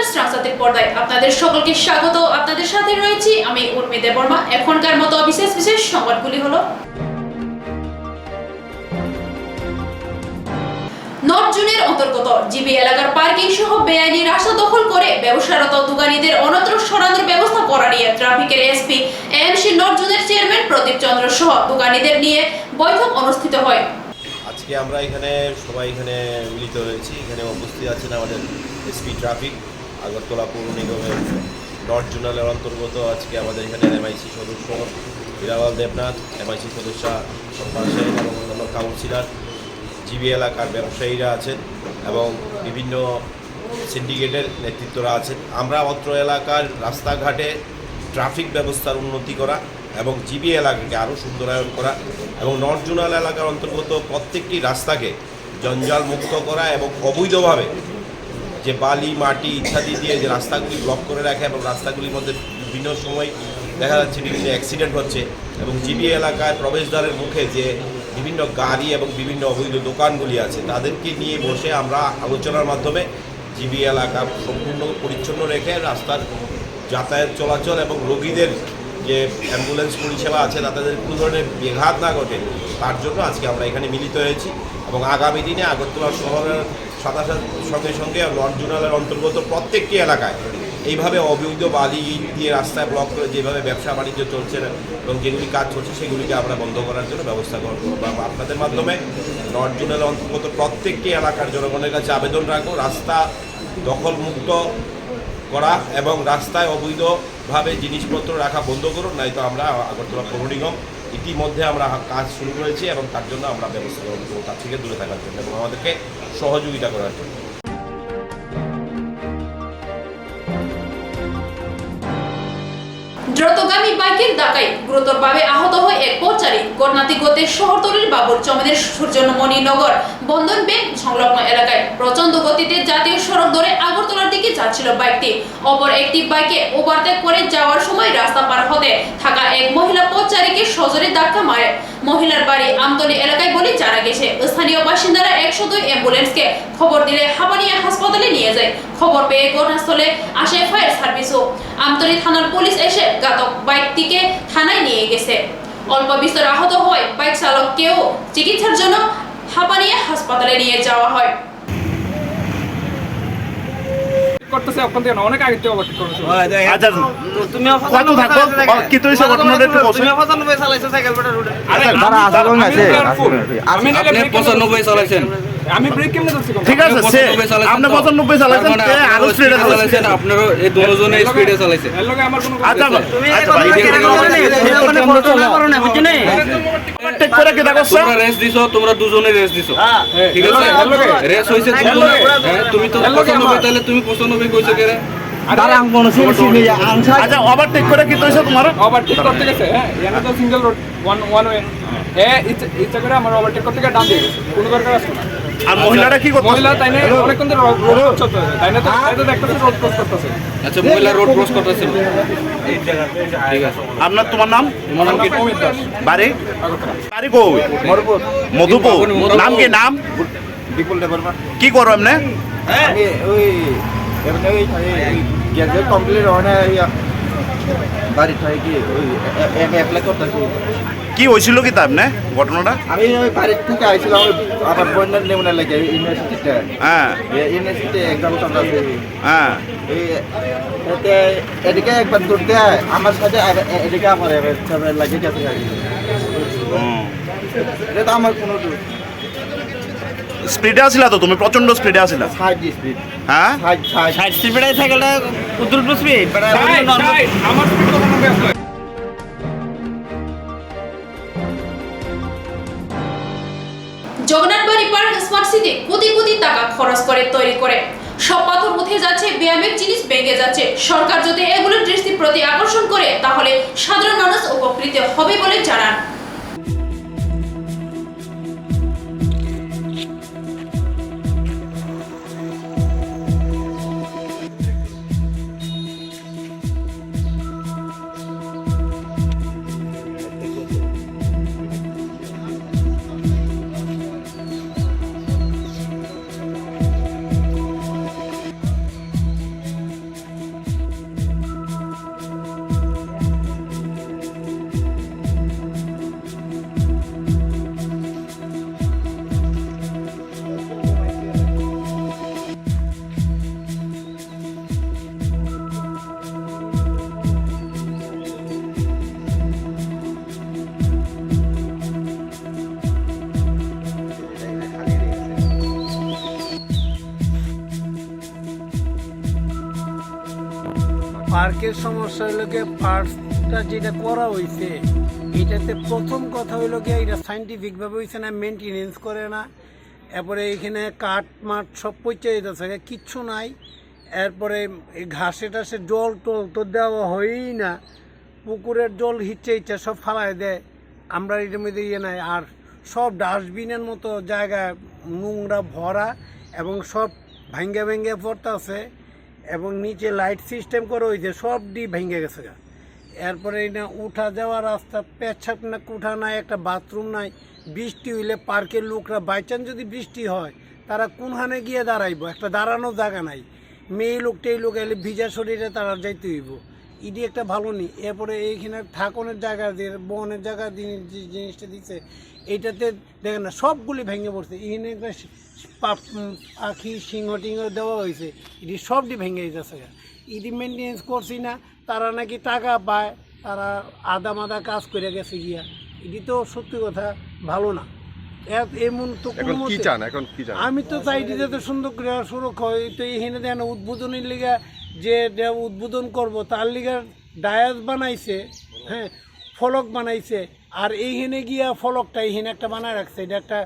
Times translated পর্দায় আপনাদের সকলকে স্বাগত। আপনাদের সাথে রয়েছি আমি উর্মি দেববর্মা। এখনকার মতো বিশেষ বিশেষ সংবাদগুলি হলো: নর্থ জোনের অন্তর্গত জিবি এলাকার পার্কিং সহ বেআইনি রাস্তা দখল করে ব্যবসারত দোকানীদের অন্যত্র সরানোর ব্যবস্থা করা নিয়ে ট্রাফিকের এসপি এএমসি নর্থ জোনের চেয়ারম্যান প্রদীপ চন্দ্র সহ দোকানীদের নিয়ে বৈঠক অনুষ্ঠিত হয়। আজকে আমরা সবাই এখানে মিলিত হয়েছি। এখানে উপস্থিত আছেন আমাদের এসপি ট্রাফিক আগরতলা পৌর নিগমের নর্থ জোনালের অন্তর্গত। আজকে আমাদের এখানে এমআইসি সদস্য হিরালাল দেবনাথ, এমআইসি সদস্য সম্পাদ সাহেব এবং অন্যান্য কাউন্সিলর, জিবি এলাকার ব্যবসায়ীরা আছেন এবং বিভিন্ন সিন্ডিকেটের নেতৃত্বরা আছেন। আমরা অত্র এলাকার রাস্তাঘাটে ট্রাফিক ব্যবস্থার উন্নতি করা এবং জিবি এলাকাকে আরও সুন্দরায়ন করা এবং নর্থ জোনাল এলাকার অন্তর্গত প্রত্যেকটি রাস্তাকে জঞ্জাল মুক্ত করা এবং অবৈধভাবে যে বালি মাটি ইত্যাদি দিয়ে যে রাস্তাগুলি ব্লক করে রাখে এবং রাস্তাগুলির মধ্যে বিভিন্ন সময় দেখা যাচ্ছে বিভিন্ন অ্যাক্সিডেন্ট হচ্ছে এবং জিবি এলাকায় প্রবেশদ্বারের মুখে যে বিভিন্ন গাড়ি এবং বিভিন্ন অবৈধ দোকানগুলি আছে তাদেরকে নিয়ে বসে আমরা আলোচনার মাধ্যমে জিবি এলাকা সম্পূর্ণ পরিচ্ছন্ন রেখে রাস্তার যাতায়াত চলাচল এবং রোগীদের যে অ্যাম্বুলেন্স পরিষেবা আছে তাদের কোনো ধরনের ব্যাঘাত না ঘটে তার জন্য আজকে আমরা এখানে মিলিত হয়েছি এবং আগামী দিনে আগরতলা শহরের সঙ্গে সঙ্গে নর্থ জোনালের অন্তর্গত প্রত্যেকটি এলাকায় এইভাবে অবৈধ বালি ইট দিয়ে রাস্তায় ব্লক করে যেভাবে ব্যবসা বাণিজ্য চলছে এবং যেগুলি কাজ চলছে সেগুলিকে আমরা বন্ধ করার জন্য ব্যবস্থা করবো। আপনাদের মাধ্যমে নর্থ জোনালের অন্তর্গত প্রত্যেকটি এলাকার জনগণের কাছে আবেদন রাখবো রাস্তা দখলমুক্ত করা এবং রাস্তায় অবৈধভাবে জিনিসপত্র রাখা বন্ধ করুন, নয়তো আমরা আগরতলা পৌর নিগম ইতিমধ্যে আমরা কাজ শুরু করেছি এবং তার জন্য আমরা ব্যবস্থা গ্রহণ করবো তার থেকে দূরে থাকার জন্য এবং আমাদেরকে সহযোগিতা করার জন্য। দ্রুতগামী বাইকের ধাক্কায় গুরুতরভাবে আহত হয় এক পথচারী। ঘটনাটি ঘটে শহরতলির বাবুর চমেনের সূর্যমণিনগর বন্ধন ব্যাংক সংলগ্ন এলাকায়। প্রচন্ড গতিতে জাতীয় সড়ক ধরে আগরতলার দিকে যাচ্ছিল বাইকটি। অপর একটি বাইকে ওভারটেক করে যাওয়ার সময় রাস্তা পার হতে থাকা এক মহিলা পথচারীকে সজোরে ধাক্কা মারে। মহিলার বাড়ি আমতলী এলাকায় বলে জানা গেছে। স্থানীয় বাসিন্দারা 102 অ্যাম্বুলেন্সকে খবর দিলে হাপানিয়া হাসপাতালে নিয়ে যায়। খবর পেয়ে ঘটনাস্থলে আসে ফায়ার সার্ভিসও। আমতলী থানার পুলিশ এসে ঘাতক বাইকটিকে থানায় নিয়ে গেছে। অল্প বিস্তর আহত হয় বাইক চালককেও চিকিৎসার জন্য হাপানিয়া হাসপাতালে নিয়ে যাওয়া হয়। করতেছে ওখান থেকে অনেক আগে থেকে ওভারটেক করেছে। আচ্ছা তুমি কত থাকো কি তুই সব ঘটনাটা একটু বলছো। তুমি 95 চালাইছো সাইকেল পেটা রোডে। আরে দাঁড়া আসল না আছে আপনি 95 চালাইছেন। আমি ব্রেক কেমনে ধরছি? ঠিক আছে আপনি 95 চালাইছেন আরো স্পিডে চালাইছেন আপনারা এই দুজনে স্পিডে চালাইছেন। এর লগে আমার কোনো আচ্ছা তুমি আচ্ছা ভাই ঠিক করে কি দেখো তোমরা রেস দিছো, তোমরা দুজনে রেস দিছো, ঠিক আছে? রেস হইছে দুজনে। তুমি তো 95 তাহলে তুমি 95 কইছো কেরে? দাঁড়া মনে শুনছি আচ্ছা ওভারটেক করে কি তুইছো তোমার ওভারটেক করতে গেছে। হ্যাঁ এখানে তো সিঙ্গেল রোড ওয়ান ওয়ে। ইচ্ছা করে আমার ওভারটেক করতে গিয়ে ডান দিয়ে গেছে। কোনো দরকার আছে না। আর মহিলাটা কি করতে মহিলা তাইনে অনেকক্ষণ ধরে রোড ক্রস করতেছে। তাইনে তো দেখতেছে রোড ক্রস করতেছে। আচ্ছা মহিলা রোড ক্রস করতেছিল, ঠিক আছে। আপনার তোমার নাম? তোমার নাম কি? অমিত দাস, বাড়ি বাড়ি কই? মধুপুর। নাম কি? নাম বিপুল দেববর্মা। কি করো এমনে? আমি ওই এমনি ওই গ্যাজেট কমপ্লিট হয় না বাড়ি থেকে কি ওই অ্যাপ্লাই করতেছি। কি হয়েছিল কি তা এমনে ঘটনাটা? আমি ওই বাড়ি থেকে আইছিলাম আমার বোনের নেমনে লাগে ইউনিভার্সিটিতে। হ্যাঁ ইউনিভার্সিটি এক্সাম চলতেছে। হ্যাঁ এই এদিকে একবার দৌড়তে আমার সাথে এদিকে আমার লাগে গেছে। এটা তো আমার কোনো স্পিডে আসিলা তো তুমি? প্রচন্ড স্পিডে আসিলা? Side speed. হ্যাঁ সাইড স্পিডে সাইকেলটা উত্তর স্পিড আমার স্পিড কত নম্বর আছে? Jagannathbari park smart city crore crore টাকা খরচ করে তৈরি করে সব পাথর উঠে যাচ্ছে, ব্যায়ামের জিনিস ভেঙে যাচ্ছে। সরকার যদি এগুলোর দৃষ্টির প্রতি আকর্ষণ করে তাহলে সাধারণ মানুষ উপকৃত হবে বলে জানান। পার্কের সমস্যা হইলো গিয়ে পার্কটা যেটা করা হয়েছে এটাতে প্রথম কথা হইলো গিয়ে এটা সাইন্টিফিকভাবে হয়েছে না, মেনটেনেন্স করে না। এরপরে এখানে কাঠ মাঠ সব পচে যেতেছে, কিচ্ছু নাই। এরপরে এই ঘাসে টাসে জল টল তো দেওয়া হয়ই না, পুকুরের জল ইচ্ছা সব ফালায় দেয়, আমরা এটার মধ্যে ইয়ে নাই। আর সব ডাস্টবিনের মতো জায়গায় নোংরা ভরা এবং সব ভাঙ্গে ভেঙ্গে পড়তেছে এবং নিচে লাইট সিস্টেম করে হয়েছে, সব ভেঙে গেছে গা। এরপরে না উঠা যাওয়া রাস্তা, পেচ্ছাপ না কুঠা নাই, একটা বাথরুম নাই। বৃষ্টি হইলে পার্কের লোকরা বাইচান্স যদি বৃষ্টি হয় তারা কোনখানে গিয়ে দাঁড়াইব, একটা দাঁড়ানোর জায়গা নাই। মেয়ে লোকটাই লোক এলে ভিজা শরীরে তারা যাইতে হইব, ইডি একটা ভালো নেই। এরপরে এইখানে থাকনের জায়গা দিয়ে বনের জায়গা যে জিনিসটা দিচ্ছে এইটাতে দেখেন না সবগুলি ভেঙে পড়ছে। এখানে একটা পাখি সিংহ টিংহ দেওয়া হয়েছে, এটি সবটি ভেঙে যেতেছে। ইডি মেনটেন্স করছি না, তারা নাকি টাকা পায়, তারা আদা মাদা কাজ করে গেছে গিয়া। এটি তো সত্যি কথা ভালো না। এমন তো আমি তো চাই যাতে সুন্দর করে সুরক্ষা হয়। তো এখানে দেখেন উদ্বোধনের লিগা যে উদ্বোধন করব তার লিগা ডায়াস বানাইছে, হ্যাঁ ফলক বানাইছে, আর এইখানে গিয়া ফলকটা এইখানে একটা বানায় রাখছে, এটা একটা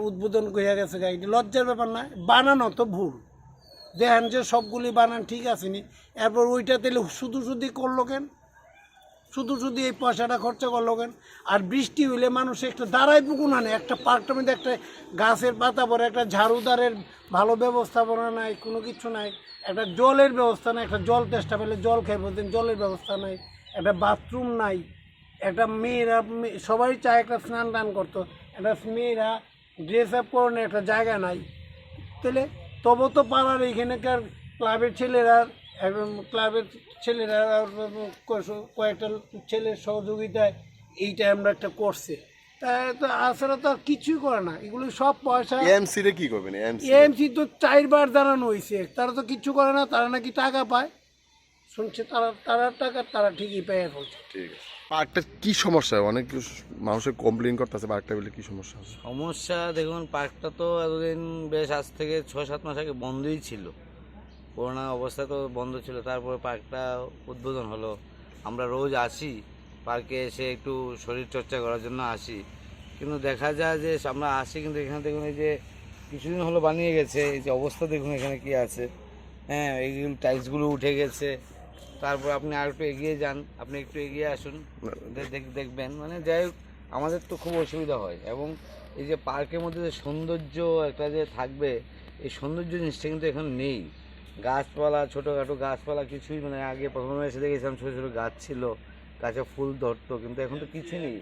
উদ্বোধন করে গেছে। এটা লজ্জার ব্যাপার না, বানানো তো ভুল। দেখেন যে সবগুলি বানান ঠিক আছে নি, এরপর ওইটা তাহলে শুধু করলো কেন, শুধু এই পয়সাটা খরচা করলো কেন? আর বৃষ্টি হইলে মানুষ একটা দাঁড়ায় পুকুর আনে, একটা পার্কটার মধ্যে একটা গাছের পাতা পরে, একটা ঝাড়ুদারের ভালো ব্যবস্থাপনা নাই, কোনো কিছু নাই, একটা জলের ব্যবস্থা নাই, একটা জল তেষ্টা পেলে জল খেয়ে বলতেন, জলের ব্যবস্থা নাই, একটা বাথরুম নাই, একটা মেয়েরা সবাই চায় একটা স্নান টান করতো, একটা মেয়েরা ড্রেস আপ করানোর একটা জায়গা নাই। তাহলে তবু তো পাড়ার এইখানকার ক্লাবের ছেলেরা কয়েকটা ছেলের সহযোগিতায় এইটা আমরা একটা করছে, তাই তো আসলে তো আর কিছুই করে না, এগুলো সব পয়সা। এমসি রে কি করবেন? এমসি তো 4 বার জানানো হয়েছে, তারা তো কিছু করে না, তারা নাকি টাকা পায় শুনছে, তারা টাকা তারা ঠিকই পেয়ে ফেলছে। ঠিক আছে, পার্কটা কি সমস্যা? অনেক মানুষের কমপ্লেন করতেছে পার্কটা বলে, কি সমস্যা? সমস্যা দেখুন, পার্কটা তো এতদিন বেশ আজ থেকে 6-7 মাস আগে বন্ধই ছিল, করোনা অবস্থা তো বন্ধ ছিল। তারপরে পার্কটা উদ্বোধন হলো, আমরা রোজ আসি পার্কে এসে একটু শরীর চর্চা করার জন্য আসি, কিন্তু দেখা যায় যে আমরা আসি কিন্তু এখানে দেখুন এই যে কিছুদিন হলো বানিয়ে গেছে, এই যে অবস্থা দেখুন এখানে কি আছে, হ্যাঁ এইগুলো টাইলসগুলো উঠে গেছে। তারপর আপনি আর একটু এগিয়ে যান, আপনি একটু এগিয়ে আসুন, দেখবেন মানে যাই হোক আমাদের তো খুব অসুবিধা হয়। এবং এই যে পার্কের মধ্যে যে সৌন্দর্য একটা যে থাকবে, এই সৌন্দর্য জিনিসটা কিন্তু এখন নেই। গাছপালা, ছোটোখাটো গাছপালা কিছুই, মানে আগে প্রথমে এসে দেখেছিলাম ছোটো ছোটো গাছ ছিল, গাছে ফুল ধরতো, কিন্তু এখন তো কিছু নেই,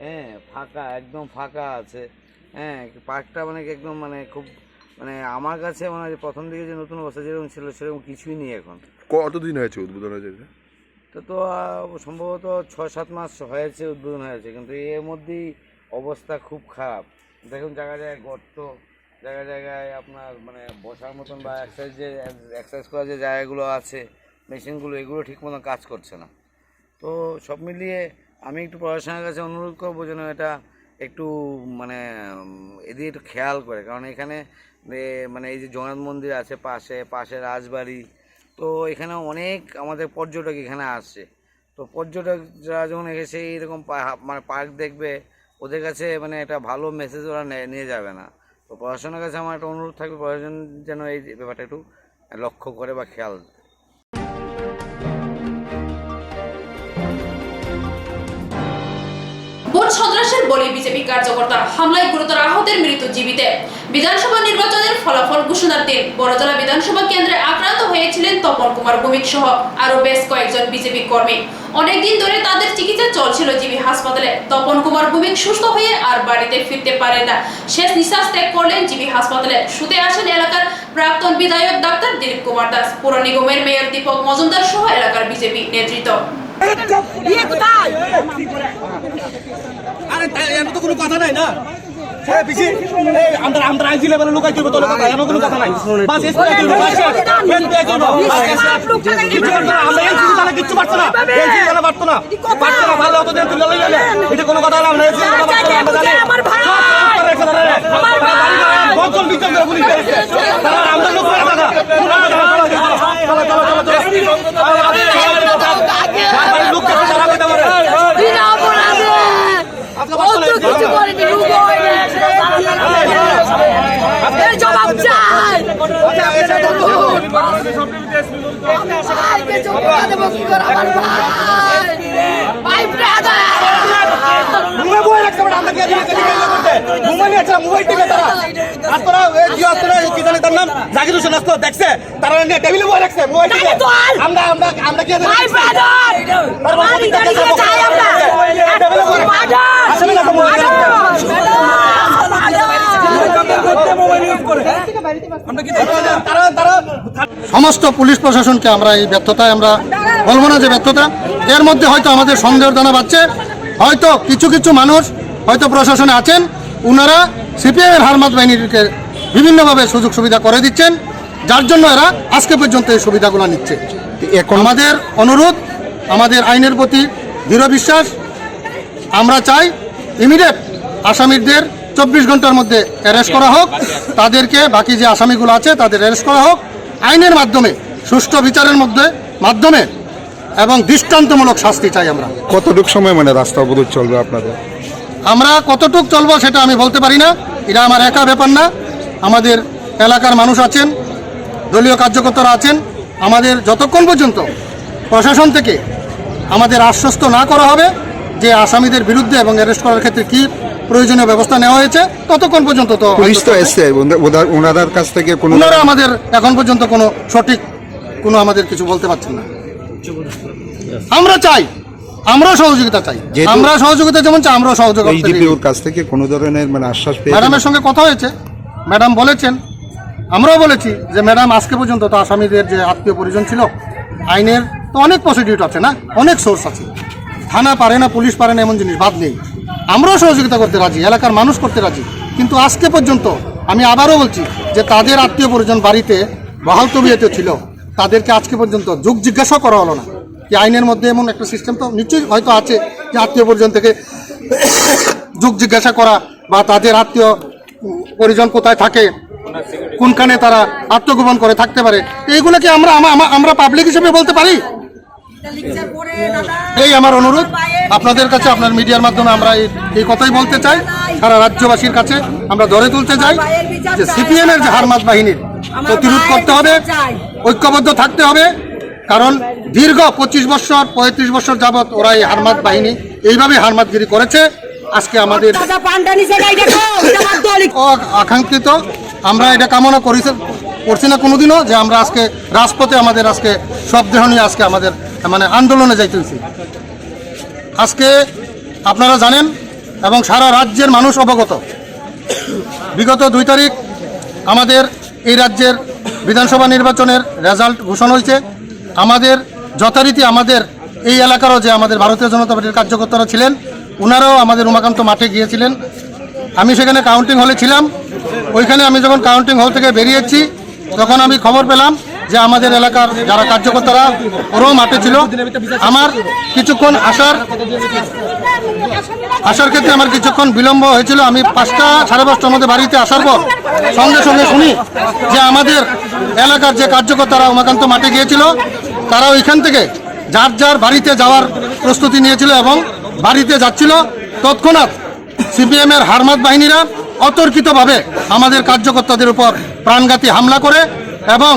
হ্যাঁ ফাঁকা, একদম ফাঁকা আছে। হ্যাঁ পার্কটা মানে একদম মানে খুব মানে আমার কাছে মানে প্রথম দিকে যে নতুন অবস্থা যেরকম ছিল সেরকম কিছুই নেই এখন। কতদিন হয়েছে উদ্বোধন হয়েছে? তো সম্ভবত 6-7 মাস হয়েছে উদ্বোধন হয়েছে, কিন্তু এর মধ্যেই অবস্থা খুব খারাপ। দেখুন জায়গায় জায়গায় গর্ত, জায়গায় জায়গায় আপনার মানে বসার মতন বা এক্সারসাইজ করার যে জায়গাগুলো আছে, মেশিনগুলো, এগুলো ঠিক মতন কাজ করছে না। তো সব মিলিয়ে আমি একটু প্রশাসনের কাছে অনুরোধ করবো যেন এটা একটু মানে এদিকে একটু খেয়াল করে, কারণ এখানে মানে এই যে জগন্নাথ মন্দির আছে পাশে রাজবাড়ি, তো এখানে অনেক আমাদের পর্যটক এখানে আসে। তো পর্যটকরা যখন এসে এইরকম মানে পার্ক দেখবে, ওদের কাছে মানে একটা ভালো মেসেজ ওরা নিয়ে যাবে না। তো প্রশাসনের কাছে আমার একটা অনুরোধ থাকবে, প্রশাসন যেন এই ব্যাপারটা একটু লক্ষ্য করে বা খেয়াল। ভোট সন্ত্রাসের বলি বিজেপি কার্যকর্তা, হামলায় গুরুতর আহতের মৃত্যু জীবিতে। বিধানসভা নির্বাচনের ফলাফল ঘোষণার দিন বড়জলা বিধানসভা কেন্দ্রে আক্রান্ত হয়েছিলেন তপন কুমার ভৌমিক সহ আরো বেশ কয়েকজন বিজেপি কর্মী। অনেকদিন ধরে তাদের চিকিৎসা চলছিল জিবি হাসপাতালে। তপন কুমার ভৌমিক সুস্থ হয়ে আর বাড়িতে ফিরতে পারেন না, শেষ নিঃশ্বাস ত্যাগ করলেন জিবি হাসপাতালে। শুতে আসেন এলাকার প্রাক্তন বিধায়ক ডাক্তার দিলীপ কুমার দাস, পৌর নিগমের মেয়র দীপক মজুমদার সহ এলাকার বিজেপি নেতৃত্ব। আরে এমন তো কোনো কথা নাই না, আমরা আইজি লেভেলের লোক আইছি, কোনো কথা নাই, বাস কিচ্ছু পারতো না, পারতো না, ভালো হতো, এটা কোনো কথা আমরা লোক জাকির হোসেন আসতো দেখছে তারা টেবিলে বই রাখছে আমরা কি সমস্ত পুলিশ প্রশাসনকে আমরা এই ব্যর্থতায় আমরা বলবো না যে ব্যর্থতা, এর মধ্যে হয়তো আমাদের সন্দেহের দানা বাজছে, হয়তো কিছু কিছু মানুষ হয়তো প্রশাসনে আছেন, ওনারা সিপিএমের হারমাত বাহিনীকে বিভিন্নভাবে সুযোগ সুবিধা করে দিচ্ছেন, যার জন্য এরা আজকে পর্যন্ত এই সুবিধাগুলো নিচ্ছে। এখন আমাদের অনুরোধ, আমাদের আইনের প্রতি দৃঢ় বিশ্বাস, আমরা চাই ইমিডিয়েট আসামিদের 24 ঘন্টার মধ্যে অ্যারেস্ট করা হোক, তাদেরকে বাকি যে আসামিগুলো আছে তাদের অ্যারেস্ট করা হোক আইনের মাধ্যমে, সুষ্ঠু বিচারের মাধ্যমে এবং দৃষ্টান্তমূলক শাস্তি চাই। আমরা কতটুকু সময় মানে রাস্তা অবরোধ চলবে আপনাদের? আমরা কতটুক চলবো সেটা আমি বলতে পারি না, এটা আমার একা ব্যাপার না। আমাদের এলাকার মানুষ আছেন, দলীয় কার্যকর্তারা আছেন, আমাদের যতক্ষণ পর্যন্ত প্রশাসন থেকে আমাদের আশ্বস্ত না করা হবে যে আসামিদের বিরুদ্ধে এবং অ্যারেস্ট করার ক্ষেত্রে কি প্রয়োজনীয় ব্যবস্থা নেওয়া হয়েছে, ততক্ষণ পর্যন্ত তো পুলিশ তো এসছে, ওনাদের কাছ থেকে কোনো ওনারা আমাদের এখন পর্যন্ত কোনো সঠিক কোনো আমাদের কিছু বলতে পারছেন না। আমরা চাই, আমরাও সহযোগিতা চাই, আমরা সহযোগিতা যেমন চাই আমরাও সহযোগিতা। ওর কাছ থেকে কোনো ধরনের মানে আশ্বাস পেয়ে ম্যাডামের সঙ্গে কথা হয়েছে, ম্যাডাম বলেছেন, আমরাও বলেছি যে ম্যাডাম আজকে পর্যন্ত তো আসামিদের যে আত্মীয় পরিজন ছিল, আইনের তো অনেক প্রসিডিউর আছে না, অনেক সোর্স আছে, থানা পারে না, পুলিশ পারে না এমন জিনিস বাদ নেই। আমরাও সহযোগিতা করতে রাজি, এলাকার মানুষ করতে রাজি, কিন্তু আজকে পর্যন্ত আমি আবারও বলছি যে তাদের আত্মীয় পরিজন বাড়িতে বহাল তবিয়তে ছিল, তাদেরকে আজকে পর্যন্ত যোগ জিজ্ঞাসা করা হলো না। কি আইনের মধ্যে এমন একটা সিস্টেম তো নিশ্চয়ই হয়তো আছে যে আত্মীয় পরিজন থেকে যোগ জিজ্ঞাসা করা, বা তাদের আত্মীয় পরিজন কোথায় থাকে, কোনখানে তারা আত্মগোপন করে থাকতে পারে, এইগুলো কি আমরা পাবলিক হিসেবে বলতে পারি? এই আমার অনুরোধ আপনাদের কাছে, আপনার মিডিয়ার মাধ্যমে আমরা এই কথাই বলতে চাই, সারা রাজ্যবাসীর কাছে আমরা ধরে তুলতে চাই যে সিপিএমের যে হারমাত বাহিনীর প্রতিরোধ করতে হবে, ঐক্যবদ্ধ থাকতে হবে, কারণ দীর্ঘ 25 বছর 35 বছর যাবৎ ওরা এই হারমাত বাহিনী এইভাবে হারমাতগিরি করেছে। আজকে আমাদের আকাঙ্ক্ষিত, আমরা এটা কামনা করছি না কোনোদিনও যে আমরা আজকে রাজপথে আমাদের আজকে শবদেহ নিয়ে আজকে আমাদের মানে আন্দোলনে যাইতেছি। আজকে আপনারা জানেন এবং সারা রাজ্যের মানুষ অবগত, বিগত 2 তারিখ আমাদের এই রাজ্যের বিধানসভা নির্বাচনের রেজাল্ট ঘোষণা হয়েছে। আমাদের যথারীতি আমাদের এই এলাকারও যে আমাদের ভারতীয় জনতা পার্টির কার্যকর্তারা ছিলেন, ওনারাও আমাদের উমাকান্ত মাঠে গিয়েছিলেন। আমি সেখানে কাউন্টিং হলে ছিলাম। ওইখানে আমি যখন কাউন্টিং হল থেকে বেরিয়েছি তখন আমি খবর পেলাম যে আমাদের এলাকার যারা কার্যকর্তারা ওরাও মাঠে ছিল। আমার কিছুক্ষণ আসার ক্ষেত্রে আমার কিছুক্ষণ বিলম্ব হয়েছিল। আমি 5টা সাড়ে 5টার মধ্যে বাড়িতে আসার পর সঙ্গে সঙ্গে শুনি যে আমাদের এলাকার যে কার্যকর্তারা উমাকান্ত মাঠে গিয়েছিল তারা ওইখান থেকে যার যার বাড়িতে যাওয়ার প্রস্তুতি নিয়েছিল এবং বাড়িতে যাচ্ছিল। তৎক্ষণাৎ সিপিএমের হারমাত বাহিনীরা অতর্কিতভাবে আমাদের কার্যকর্তাদের উপর প্রাণঘাতী হামলা করে এবং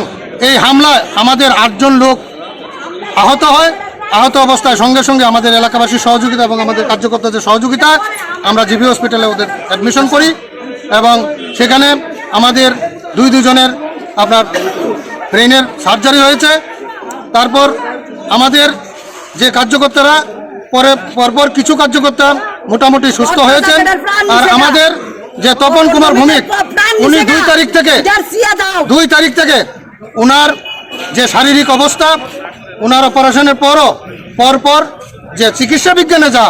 এই হামলায় আমাদের 8 জন লোক আহত হয়। আহত অবস্থায় সঙ্গে সঙ্গে আমাদের এলাকাবাসীর সহযোগিতা এবং আমাদের কার্যকর্তাদের সহযোগিতায় আমরা জিবি হসপিটালে ওদের অ্যাডমিশন করি এবং সেখানে আমাদের দুজনের আপনার ব্রেনের সার্জারি হয়েছে। তারপর আমাদের যে কার্যকর্তারা পরপর কিছু কার্যকর্তা মোটামুটি সুস্থ হয়েছেন। আর আমাদের যে তপন কুমার ভৌমিক, উনি 2 তারিখ থেকে ওনার যে শারীরিক অবস্থা, ওনার অপারেশনের পরপর যে চিকিৎসা বিজ্ঞানে যা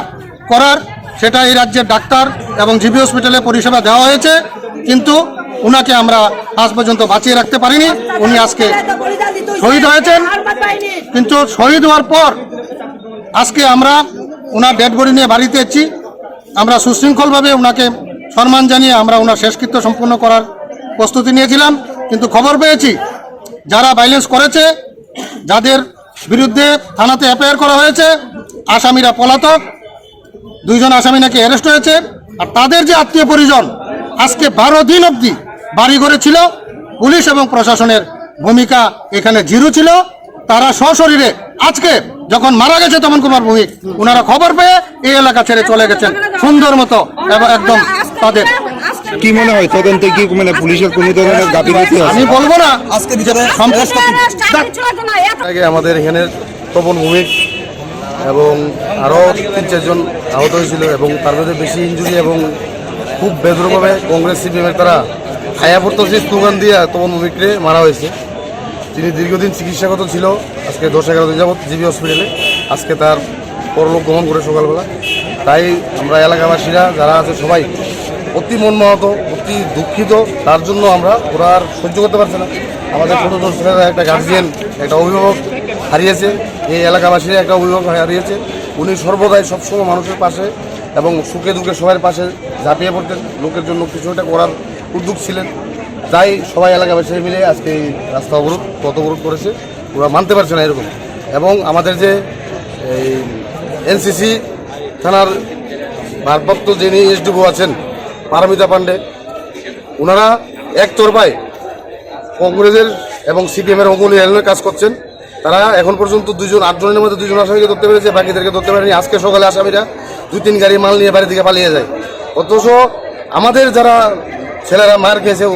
করার সেটা এই রাজ্যের ডাক্তার এবং জিবি হসপিটালে পরিষেবা দেওয়া হয়েছে, কিন্তু ওনাকে আমরা আজ পর্যন্ত বাঁচিয়ে রাখতে পারিনি। উনি আজকে শহীদ হয়েছেন, কিন্তু শহীদ হওয়ার পর আজকে আমরা ওনার ডেড বডি নিয়ে বাড়িতে এসেছি। আমরা সুশৃঙ্খলভাবে ওনাকে সম্মান জানিয়ে আমরা ওনার শেষকৃত্য সম্পন্ন করার প্রস্তুতি নিয়েছিলাম, কিন্তু খবর পেয়েছি যারা ভাইলেন্স করেছে যাদের বিরুদ্ধে থানাতে এফআইআর করা হয়েছে, আসামিরা পলাতক, 2 জন আসামি নাকি অ্যারেস্ট হয়েছে। আর তাদের যে আত্মীয় পরিজন আজকে 12 দিন অবধি বাড়ি ঘরে ছিল, পুলিশ এবং প্রশাসনের ভূমিকা এখানে জিরো ছিল। তারা সশরীরে আজকে যখন মারা গেছে তপন কুমার ভৌমিক, ওনারা খবর পেয়ে এই এলাকা ছেড়ে চলে গেছেন সুন্দর মতো এবং একদম তাদের। কি মনে হয় তদন্তে কি মানে পুলিশের কোনো ধরনের গাফিলতি আছে? আমি বলবো না, আজকে বিচারে আগে আমাদের এখানে তপন ভৌমিক এবং আরও 3-4 জন আহত হয়েছিল এবং তার মধ্যে বেশি ইঞ্জুরি এবং খুব বেদরভাবে কংগ্রেস সিপিএমের তারা ছায়াপত্রী স্লোগান দিয়ে তপন ভৌমিককে মারা হয়েছে। তিনি দীর্ঘদিন চিকিৎসাগত ছিল, আজকে 10-11 দিন যাবৎ জিবি হসপিটালে। আজকে তার পরলোক গমন করে সকালবেলা। তাই আমরা এলাকাবাসীরা যারা আছে সবাই অতি মনমহত, অতি দুঃখিত। তার জন্য ওরা আর সহ্য করতে পারছে না। আমাদের ছোটো ছোটো ছেলেরা একটা গার্জিয়ান, একটা অভিভাবক হারিয়েছে, এই এলাকাবাসীরা একটা অভিভাবক হারিয়েছে। উনি সর্বদাই সবসময় মানুষের পাশে এবং সুখে দুঃখে সবার পাশে ঝাঁপিয়ে পড়তেন, লোকের জন্য কিছু একটা করার উদ্যোগ ছিলেন। তাই সবাই এলাকাবাসী মিলে আজকে এই রাস্তা পথ অবরোধ করেছে। ওরা মানতে পারছে না এরকম। এবং আমাদের যে এই এনসিসি থানার ভারপ্রাপ্ত যিনি এসডিও আছেন পারমিতা পান্ডে, ওনারা একতরফায় কংগ্রেসের এবং সিপিএমের অঙ্গুলি হেলনের কাজ করছেন। তারা এখন পর্যন্ত 8 জনের মধ্যে 2 জন আসামিকে ধরতে পেরেছে, বাকিদেরকে ধরতে পারেনি। আজকে সকালে আসামিরা 2-3 গাড়ি মাল নিয়ে বাড়ি থেকে পালিয়ে যায়। অথচ আমাদের যারা ছেলেরা মার খেয়েছে,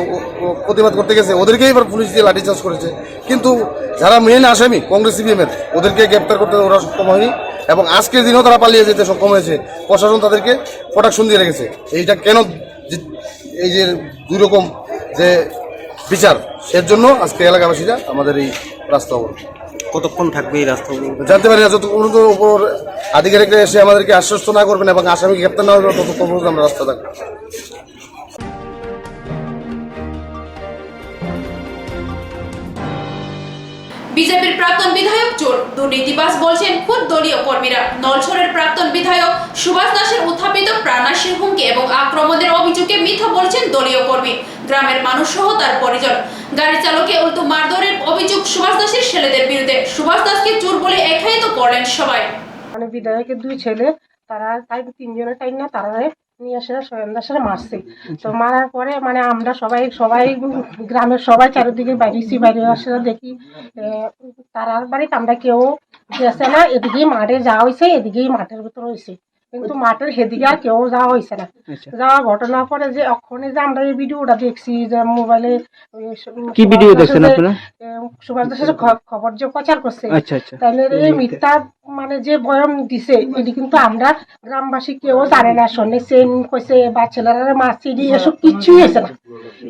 প্রতিবাদ করতে গেছে, ওদেরকেই এবার পুলিশ দিয়ে লাঠিচার্জ করেছে। কিন্তু যারা মেন আসামি কংগ্রেস সিপিএমের, ওদেরকে গ্রেপ্তার করতে ওরা সক্ষম হয়নি এবং আজকের দিনেও তারা পালিয়ে যেতে সক্ষম হয়েছে। প্রশাসন তাদেরকে প্রোটেকশন দিয়ে রেখেছে। এইটা কেন, এই যে 2 রকম যে বিচার, এর জন্য আজকে এলাকাবাসীরা আমাদের এই রাস্তা অবরোধ। কতক্ষণ থাকবে এই রাস্তা? জানতে পারি না, যতক্ষণ উপর আধিকারিকরা এসে আমাদেরকে আশ্বস্ত না করবেন এবং আসামিকে গ্রেপ্তার না হবে ততক্ষণ পর্যন্ত আমরা রাস্তা থাকবো। বিজেপির প্রাক্তন বিধায়ক চোর, দুর্নীতিবাজ বলছেন খুদ দলীয় কর্মীরা। নলছড়ের প্রাক্তন বিধায়ক সুভাষ দাসের উত্থাপিত প্রাণনাশের হুমকি এবং আক্রমণের অভিযোগে মিথ্যা বলছেন দলীয় কর্মী, গ্রামের মানুষ সহ তার পরিজন। গাড়ি চালকে উল্টো মারধরের অভিযোগ সুভাষ দাসের ছেলেদের বিরুদ্ধে। সুভাষ দাসকে চোর বলে আখ্যায়িত করলেন সবাই। মানে বিধায়কের 2 ছেলে, তারা তাই 3 জনের টাইম না, তারা নিয়ে আসে স্বয়ং দাসের মারছে। তো মারার পরে মানে আমরা সবাই গ্রামের সবাই চারিদিকে বাইরে আসে দেখি তারার বাড়িতে আমরা কেউ গেছে না। এদিকেই মাঠে যাওয়া হয়েছে, এদিকেই মাঠের ভিতর হয়েছে, কিন্তু মাঠের সেদিকে আর কেউ যাওয়া হয়েছে না। যাওয়া ঘটনা পরে যে অক্ষণে যে আমরা এই ভিডিওটা দেখছি যে মোবাইলে, কি ভিডিও দেখছেন আপনারা? সুভাষ দাসের খবর যে প্রচার করছে, তাহলে এই মিথ্যা মানে যে বয়ান দিছে, এটি কিন্তু আমরা গ্রামবাসী কেউ জানে না। শোনে চেন কইছে বা ছেলেরা মারছে, এসব কিছুই হয়েছে না,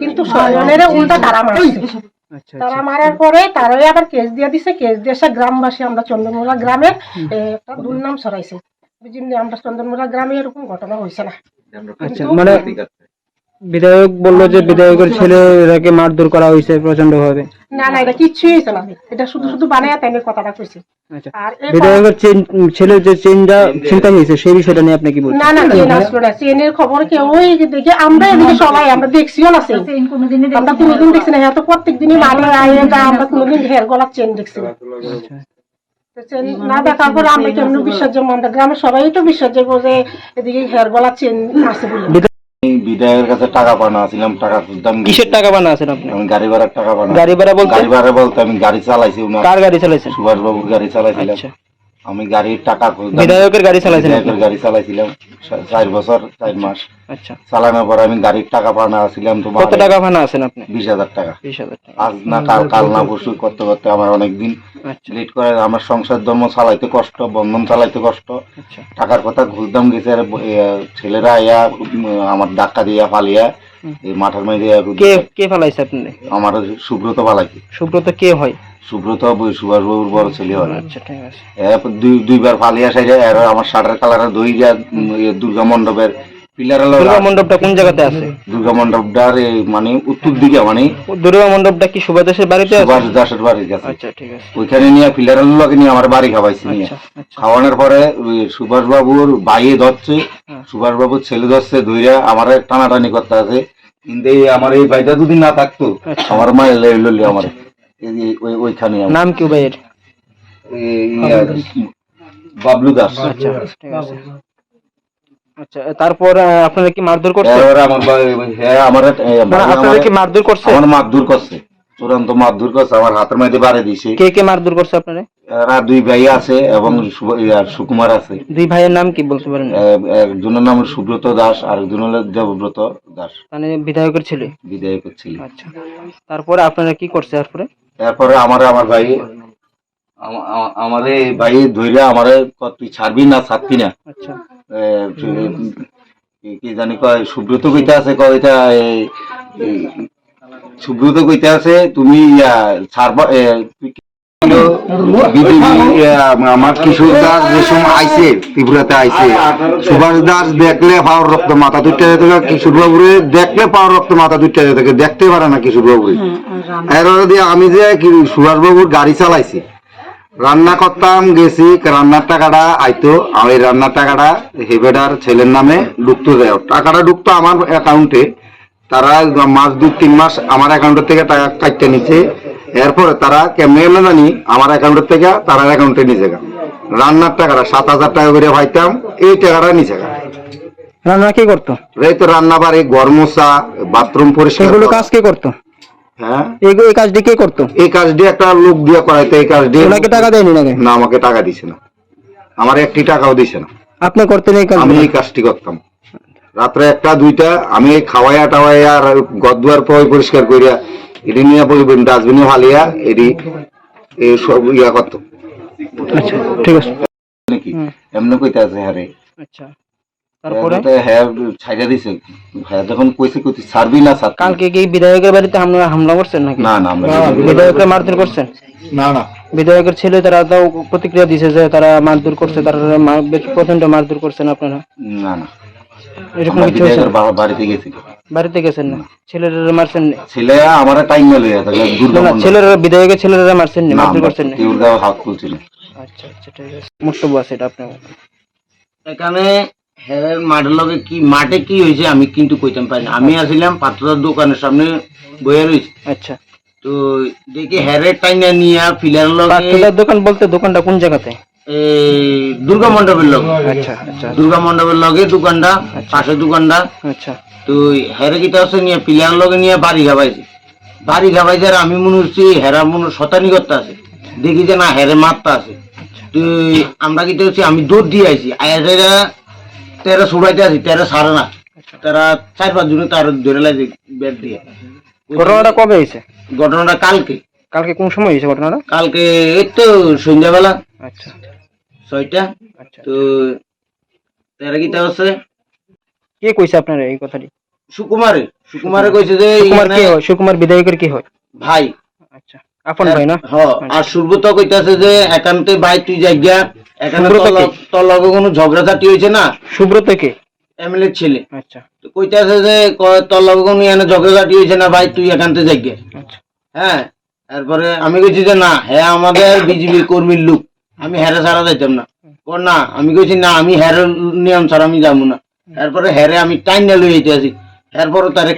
কিন্তু স্বয়নের উল্টা তারা মারছে। তারা মারার পরে তারাই আবার কেস দিয়ে দিছে। কেস দিয়ে এসে গ্রামবাসী, আমরা চন্দনমুড়া গ্রামের একটা দুর্নাম ছড়াইছে। বুঝলি, আমরা চন্দনমুড়া গ্রামে এরকম ঘটনা হয়েছে না। মানে বিধায়ক বললো যে বিধায়কের ছেলেরাকে মারধর করা হয়েছে প্রচন্ড ভাবে। না, এটা কিচ্ছুই হয়েছে না, এটা শুধু বানায় তাই কথাটা কইছে। আর বিধায়কের ছেলের যে চেনটা চিন্তা হয়েছে সেই বিষয়টা নিয়ে আপনি কি বলছেন? না, চেন আসলো না। চেনের খবর কেউ দেখে আমরা এদিকে সবাই আমরা দেখছিও না। আমরা কোনোদিন দেখছি না, এত প্রত্যেক দিনই মানে আমরা কোনোদিন হেয়ার গলার চেন দেখছি না। চেন না দেখার পর আমরা কেমন বিশ্বাস জন্য, আমরা গ্রামের সবাই তো বিশ্বাস যাবো যে এদিকে হেয়ার গলার চেন আছে বলে। বিধায়কের কাছে টাকা পানা ছিলাম, টাকা খুঁজতাম। কিসের টাকা পানা আছেন আপনি? আমি গাড়ি ভাড়ার টাকা পানা। গাড়ি ভাড়া বলতে আমি গাড়ি চালাইছি। কার গাড়ি চালাইছেন? সুভাষ বাবুর গাড়ি চালাইছিলাম। আমি গাড়ির টাকা খুঁজতাম। বিধায়কের গাড়ি চালাইছিলেন? বিধায়কের গাড়ি চালাইছিলাম 4 বছর 4 মাস। আচ্ছা, চালানোর পর আমি গাড়ির টাকা পানা ছিলাম। তোমার কত টাকা পানা আছেন আপনি? 20,000 টাকা। 20,000 টাকা। আজ না কাল না পরশু করতে করতে আমার অনেক দিন লেট করে। আমার সংসার ধর্ম চালাইতে কষ্ট, বন্ধন চালাইতে কষ্ট। টাকার কথা খুঁজতাম গেছে, আর ছেলেরা আয়া আমার ধাক্কা দিয়া পালিয়া এই মাঠের মধ্যে। কে ফালাইছে আপনি? আমার সুব্রত পালাইছে। সুব্রত কে হয়? সুব্রত সুভাষ বাবুর বড় ছেলে হয়। আচ্ছা, ঠিক আছে। 2বার পালিয়া সাইডে আর আমার শার্টের কালার দই যা দুর্গা মণ্ডপের পিলার। দুর্গা মণ্ডপটা কোন জায়গাতে আছে? দুর্গা মণ্ডপটার মানে উত্তর দিকে। মানে দুর্গা মণ্ডপটা কি সুভাষ দাসের বাড়িতে আছে? সুভাষ দাসের বাড়ির কাছে। আচ্ছা, ঠিক আছে। ওইখানে নিয়ে পিলারের লোকে নিয়ে আমার বাড়ি খাওয়াইছি। নিয়ে খাওয়ানোর পরে সুভাষ বাবুর বাইয়ে ধরছে, সুভাষ বাবুর ছেলে ধরছে, ধইরা আমার টানাটানি করতে আছে। কিন্তু আমার এই ভাইটা যদি না থাকতো আমার মা লইলি আমার ওইখানে নাম কি ভাইয়ের? বাবলু দাস। আচ্ছা ঠিক আছে। আচ্ছা তারপর আপনারা কি মারধর করছে? হ্যাঁ আমার আপনারা কি মারধর করছে? আমার মারধর করছে, চূড়ান্ত মারধর করছে, আমার হাতের মধ্যে বাড়ি দিছে। কে কে মারধর করছে আপনারা? এরা দুই ভাই আছে এবং সুকুমার আছে। দুই ভাইয়ের নাম কি বলতে পারেন? একজনের নাম সুব্রত দাস আর একজন হলো দেবব্রত দাস। মানে বিধায়কের ছেলে? বিধায়কের ছেলে। আচ্ছা তারপরে আপনারা কি করছে? তারপরে আমার ভাই আমারে ভাই ধইরা আমারে তুই ছাড়বি না ছাড়বি না। আচ্ছা কি জানি কয় সুব্রত কইতে আছে, কয় এটা সুব্রত কইতে আছে তুমি ছাড়বা। আমার কিশোর দাস যে সময় আইছে ত্রিপুরাতে আইছে, সুভাষ দাস দেখলে পাওয়ার রক্ত মাথা দুইটা যেতে, কিশোর বাবুরে দেখলে পাওয়ার রক্ত মাথা দুইটা যেতে, দেখতে পারে না কিশোর বাবুরে। এর দিয়ে আমি যে সুভাষ বাবুর গাড়ি চালাইছি, রান্না করতাম, গেছি, রান্নার টাকাটা আইতো, আর এই রান্নার টাকাটা হেবেডার ছেলের নামে ঢুকতো, দেয় টাকাটা ঢুকতো আমার অ্যাকাউন্টে। তারা মাস 2-3 মাস আমার অ্যাকাউন্টের থেকে টাকা কাটতে নিচ্ছে। এরপরে তারা কেমনে কেমনে জানি আমার অ্যাকাউন্টের থেকে তারা অ্যাকাউন্টে নিচে গা রান্নার টাকাটা 7,000 টাকা করে পাইতাম, এই টাকাটা নিচে গা। রান্না কে করতো? এই তো রান্না বাড়ি, ঘর মোছা, বাথরুম পরিষ্কার, এগুলো কাজ কে করতো? হ্যাঁ এই কাজটি কে করতো? এই কাজটি একটা লোক দিয়ে করাইতো। এই কাজটি ওনাকে টাকা দেয়নি নাকি? না, আমাকে টাকা দিছে না, আমার একটি টাকাও দিছে না। আপনি করতেন এই কাজ? আমি এই কাজটি করতাম রাত্রে 1টা-2টা, আমি খাওয়াইয়া টাওয়াইয়া আর ঘর দুয়ার পরিষ্কার করিয়া এটি নিয়ে ডাস্টবিনে ফালিয়া এটি সব ইয়া করতো। আচ্ছা ঠিক আছে নাকি এমনি কইতে আছে। হ্যাঁ রে। আচ্ছা তারপরে হ্যাঁ ছাইড়া দিছে। হ্যাঁ যখন কইছে কইতে ছাড়বি না ছাড়। কালকে কি বিধায়কের বাড়িতে হামলা করছেন নাকি? না না, আমরা বিধায়ককে মারধর করছেন? না না, বিধায়কের ছেলে তারা তো প্রতিক্রিয়া দিছে যে তারা মারধর করছে, তারা প্রচন্ড মারধর করছেন আপনারা? না না, এরকম কিছু হয়েছে? বাড়িতে গেছি। বাড়িতে গেছেন না? ছেলেরা মারছেন? ছেলে আমার টাইম না লইয়া থাকে না, ছেলেরা বিধায়কের ছেলেরা মারছেন না, মারধর করছেন না? কেউ দাও হাত তুলছিল। আচ্ছা আচ্ছা ঠিক আছে, মুক্তব্য আছে এটা আপনার। এখানে হেরের মাঠের লগে কি মাঠে কি হয়েছে আমি কিন্তু কইতাম পারি না। আমি আসছিলাম পাত্রদার দোকানের সামনে বইয়া রয়েছি। আচ্ছা তো দেখি হেরের টাইনা নিয়ে ফিলার লগে। পাত্রদার দোকান বলতে দোকানটা কোন জায়গাতে? এই দুর্গা মণ্ডপের লগে। আচ্ছা আচ্ছা, দুর্গা মণ্ডপের লগে দোকানটা, পাশে দোকানটা। আচ্ছা, তো হেরে কিটা আছে নিয়ে ফিলার লগে নিয়ে বাড়ি খাবাইছে। বাড়ি খাবাইছে আর আমি মনে হচ্ছি হেরা মনে শতানি করতে আছে, দেখি যে না হেরে মারতে আছে। তো আমরা কিটা হচ্ছে আমি দৌড় দিয়ে আইছি, আয়া তেরা ছুড়াইতে আছি, তেরা সারে না, তারা 4-5 জনে তার ধরে লাগছে ব্যাট দিয়ে। ঘটনাটা কবে হয়েছে? ঘটনাটা কালকে। কালকে কোন সময় হয়েছে ঘটনাটা? কালকে এই তো সন্ধ্যাবেলা। আচ্ছা 6টা। তো তেরা কিটা হচ্ছে কে কইছে আপনার এই কথাটি? সুকুমারে কইছে যে সুকুমার কি হয়? সুকুমার বিধায়কের কি হয়? ভাই। আচ্ছা, আপন ভাই না? হ্যাঁ। আর সুব্রত কইতাছে যে একান্তে ভাই তুই জায়গা, এখানে তোর লগে কোনো ঝগড়াঝাটি হয়েছে না। সুব্রত কে? এমএলএ ছেলে। আচ্ছা, তো কইতাছে যে তোর লগে কোনো এখানে ঝগড়াঝাটি হয়েছে না ভাই, তুই একান্তে জায়গা। আচ্ছা হ্যাঁ। তারপরে আমি কইছি যে না, হ্যাঁ আমাদের বিজেপি কর্মীর লোক, আমি হেরে ছাড়া যাইতাম না। না, আমি কইছি না, আমি হেরে নিয়ম ছাড়া আমি যাবো না। তারপরে হেরে আমি টাইম না লই যেতে আছি। এরপরে তারে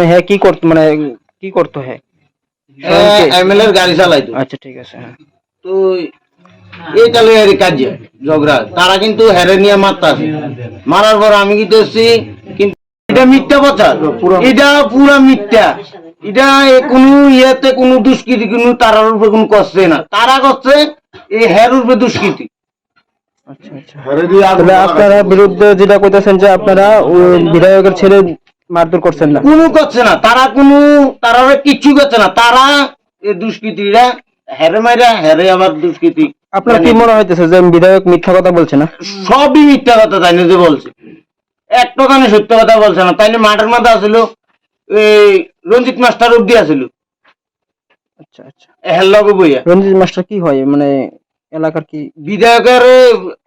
হ্যাঁ কি করতো, মানে কি করতো? হ্যাঁ এমএলএ এর গাড়ি চালাইতো। আচ্ছা ঠিক আছে। হ্যাঁ, তো এই তাহলে এর কাজ ঝগড়া, তারা কিন্তু হেরে নিয়ে মারতে আছে। মারার পর আমি কি করছি, কিন্তু এটা মিথ্যা কথা, এটা পুরা মিথ্যা। এটা কোনো ইয়েতে কোনো দুষ্কৃতি কোনো তারার উপরে কোনো করছে না, তারা করছে এই হের উপরে দুষ্কৃতি। আচ্ছা আচ্ছা, তাহলে আপনারা বিরুদ্ধে যেটা কইতেছেন যে আপনারা বিধায়কের ছেলে মারধর করছেন না? কোনো করছে না, তারা কিচ্ছু করছে না, তারা এই দুষ্কৃতীরা হেরে মাইরা হেরে আবার দুষ্কৃতি। আপনার কি মনে হইতেছে যে বিধায়ক মিথ্যা কথা বলছে না? সবই মিথ্যা কথা, তাই না যে বলছে, একটা কানে সত্য কথা বলছে না। তাই না মাঠের মাথা আসিল এই রঞ্জিত মাস্টার অব্দি আসিল। আচ্ছা আচ্ছা, হেল্লগে বইয়া। রঞ্জিত মাস্টার কি হয়, মানে এলাকার কি? বিধায়কের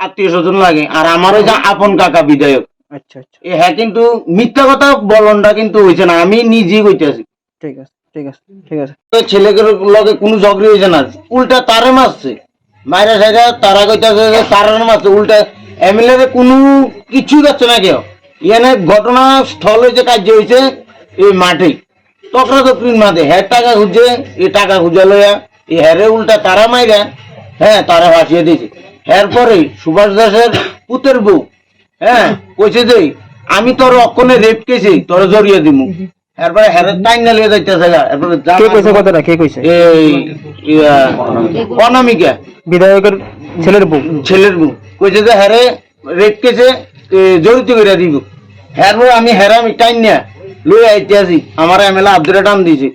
আত্মীয় স্বজন লাগে, আর আমারও যা আপন কাকা বিধায়ক। আচ্ছা আচ্ছা, হ্যাঁ, কিন্তু মিথ্যা কথা বলনটা কিন্তু হয়েছে না, আমি নিজেই কইতেছি। ঠিক আছে ঠিক আছে ঠিক আছে। ছেলেদের লগে কোনো ঝগড়া হয়েছে না, উল্টা তারে মারছে, মাইরা সাইরা তারা কইতেছে যে তারার মারছে, উল্টা এমএলএ কোনো কিছু যাচ্ছে না কেউ। এখানে ঘটনা স্থল হয়েছে, কার্য হয়েছে এই মাঠে। তকরা তকরির মাঝে হ্যাঁ টাকা খুঁজছে, এই টাকা খুঁজে লইয়া এই হ্যারে উল্টা তারা মাইরা হ্যাঁ তারা ভাসিয়ে দিয়েছে। এরপরে সুভাষ দাসের পুতের বউ হ্যাঁ কইছে যে আমি তোর অক্ষণে রেপ কেছি তোর জড়িয়ে দিব। এরপরে হ্যারের টাইম না লিয়ে যাইতেছে। এরপরে কথাটা কে কইছে? এই অনামিকা বিধায়কের ছেলের বউ কইছে যে হ্যারে রেপ কেছে জড়িত করে দিব। এরপরে আমি টাইম নিয়ে লই আইতে আছি, আমার এমএলএ আব্দুল টান দিয়েছে,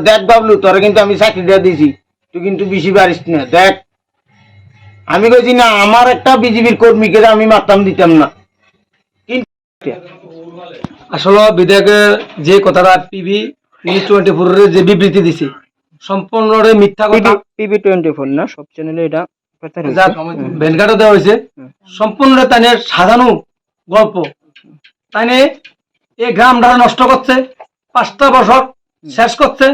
দেখ বাবলু তোরা কিন্তু আমি চাকরি দিয়ে দিয়েছি, তুই কিন্তু বেশি পারিস না দেখ। আমি কইছি না আমার একটা বিজেপির কর্মীকে আমি মারতাম দিতাম না। আসলে বিধায়কের যে কথাটা টিভি নিউজ 24 এর যে বিবৃতি দিছে সম্পূর্ণ মিথ্যা কথা। টিভি 24 না, সব চ্যানেলে এটা ভেনকাটা দেওয়া হয়েছে। সম্পূর্ণ তাদের সাজানো গল্প। তাইনে এই গ্রামটা নষ্ট করছে, 5টা বছর শেষ করছে,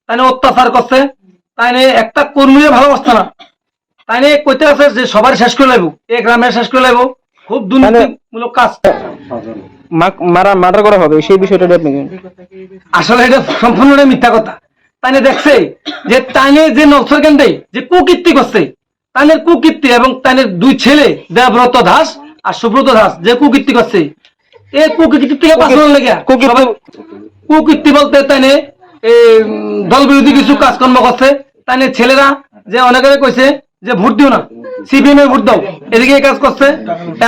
তাইনে অত্যাচার করছে, তাইনে একটা কর্মীও ভালোবাসছে না। তাইনে কইতে আছে যে সবার শেষ করে লাগবো, এই গ্রামে শেষ করে লাগবো। খুব দুর্নীতিমূলক কাজ মার্ডার করা হবে, সেই বিষয়টা আসলে এটা সম্পূর্ণ মিথ্যা কথা। তাইনে দেখছে যে তাইনে যে নকশাল কেন্দ্রে যে কুকীর্তি করছে, তাইনের কুকীর্তি এবং তাইনের 2 ছেলে দেবব্রত দাস আর সুব্রত দাস যে কুকীর্তি করছে, এই কুকীর্তি থেকে বাঁচানোর লেগে কুকীর্তি বলতে তাইনে দল বিরোধী কিছু কাজকর্ম করছে। তাইনে ছেলেরা যে অনেকে কইছে যে ভোট দিও না, সিপিএম এ ভোট দাও, এদিকে কাজ করছে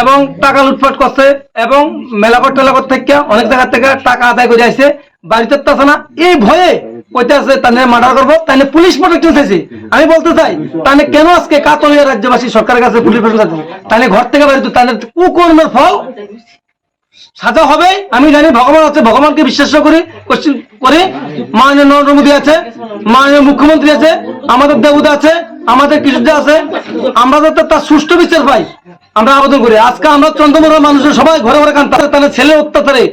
এবং টাকা লুটপাট করছে এবং মেলাকট টেলাকট থেকে অনেক জায়গা থেকে টাকা আদায় করে আসছে, বাড়িতে আসে না। এই ভয়ে কইতে আছে তাহলে মার্ডার করবো, তাহলে পুলিশ প্রোটেকশন চাইছে। আমি বলতে চাই তাহলে কেন আজকে কাতলিয়া রাজ্যবাসী সরকারের কাছে পুলিশ প্রোটেকশন তাহলে ঘর থেকে বাড়িতে তাহলে কুকর্মের ফল সাজা হবে। আমি জানি ভগবান আছে, ভগবানকে বিশ্বাস করি করে মাননীয় নরেন্দ্র মোদী আছে, মাননীয় মুখ্যমন্ত্রী আছে, আমাদের দেবতা আছে, আমাদের কিছুটা আছে। আমরা যাতে তার সুষ্ঠু বিচার পাই আমরা আবেদন করি। আজকে আমরা চন্দ্রপুরের মানুষের সবাই ঘরে ঘরে কান তাদের ছেলে অত্যাচারে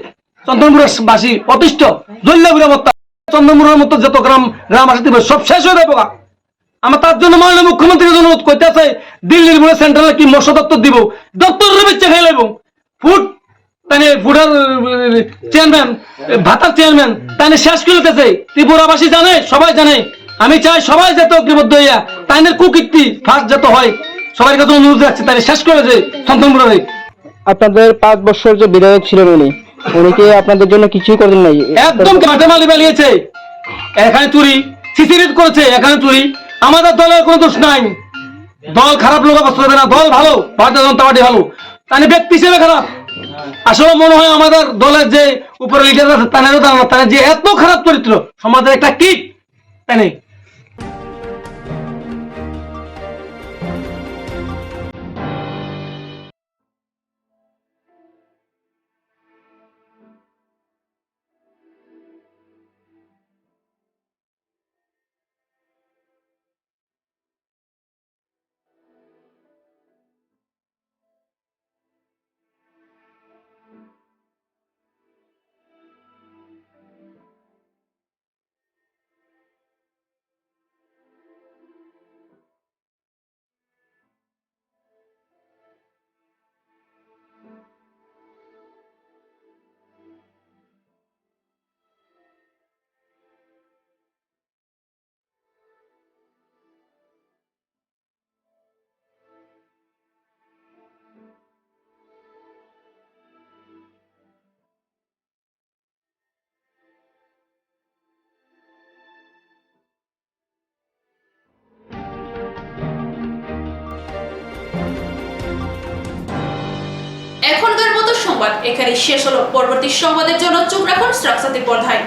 চন্দ্রপুরের বাসী অতিষ্ঠ দৈল্যপুরের চন্দ্রপুরের মতো যত গ্রাম আসে সব শেষ হয়ে যাবো। আমরা তার জন্য মাননীয় মুখ্যমন্ত্রীর অনুরোধ করতে আছে, দিল্লির বলে সেন্ট্রালে কি মৎস্য দপ্তর দিব, দপ্তরের বেচে খেয়ে নেব। ফুড ফুডার চেয়ারম্যান, ভাতার চেয়ারম্যান তাই শেষ করতেছে। ত্রিপুরাবাসী জানে, সবাই জানে। আমি চাই সবাই যাতে অগ্নিবদ্ধ হইয়া তাইনের কুকীর্তি ফার্স্ট যত হয় সবার কাছে অনুরোধ রাখছে, তাই শেষ করেছে সন্তমপুরে। আপনাদের 5 বছর যে বিধায়ক ছিলেন উনি কি আপনাদের জন্য কিছুই করেন নাই? একদম কাটে মালি পালিয়েছে, এখানে চুরি সিসিরিট করেছে, এখানে চুরি। আমাদের দলের কোনো দোষ নাই, দল খারাপ লোক অবস্থা হবে না, দল ভালো, ভারতীয় জনতা পার্টি ভালো, তাই ব্যক্তি হিসেবে খারাপ। আসলে মনে হয় আমাদের দলের যে উপরে লিডার আছে তাদের যে এত খারাপ চরিত্র সমাজের একটা কিট তাই নেই। এখনকার মতো সংবাদ এখানে শেষ হলো। পরবর্তী সংবাদের জন্য চোখ রাখুন স্ট্রাকচারের পর্দায়।